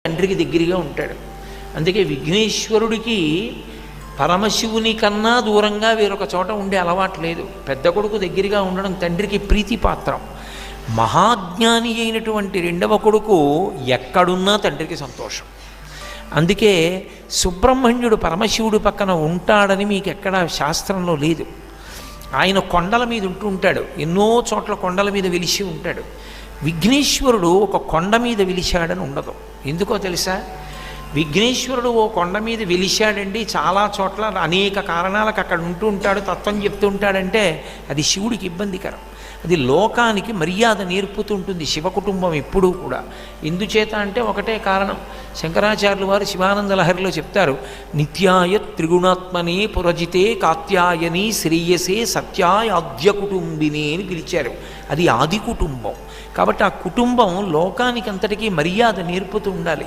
తండ్రికి దగ్గరగా ఉంటాడు. అందుకే విఘ్నేశ్వరుడికి పరమశివుని కన్నా దూరంగా వేరొక చోట ఉండే అలవాటు లేదు. పెద్ద కొడుకు దగ్గరగా ఉండడం తండ్రికి ప్రీతిపాత్రం. మహాజ్ఞాని అయినటువంటి రెండవ కొడుకు ఎక్కడున్నా తండ్రికి సంతోషం. అందుకే సుబ్రహ్మణ్యుడు పరమశివుడు పక్కన ఉంటాడని మీకు ఎక్కడ శాస్త్రంలో లేదు. ఆయన కొండల మీద ఉంటూ ఉంటాడు, ఎన్నో చోట్ల కొండల మీద వెలిసి ఉంటాడు. విఘ్నేశ్వరుడు ఒక కొండ మీద వెలిశాడని ఉండదు. ఎందుకో తెలుసా? విఘ్నేశ్వరుడు ఓ కొండ మీద వెలిశాడండి, చాలా చోట్ల అనేక కారణాలకు అక్కడ ఉంటూ ఉంటాడు, తత్వం చెప్తూ ఉంటాడంటే అది శివుడికి ఇబ్బందికరం. అది లోకానికి మర్యాద నేర్పుతూ ఉంటుంది శివ కుటుంబం ఎప్పుడూ కూడా. ఎందుచేత అంటే ఒకటే కారణం. శంకరాచార్యులు వారు శివానంద లహరిలో చెప్తారు, నిత్యాయ త్రిగుణాత్మనే పురజితే కాత్యాయని శ్రేయసే సత్యాయ ఆద్య కుటుంబిని అని పిలిచారు. అది ఆది కుటుంబం. కాబట్టి ఆ కుటుంబం లోకానికి అంతటికీ మర్యాద నేర్పుతూ ఉండాలి.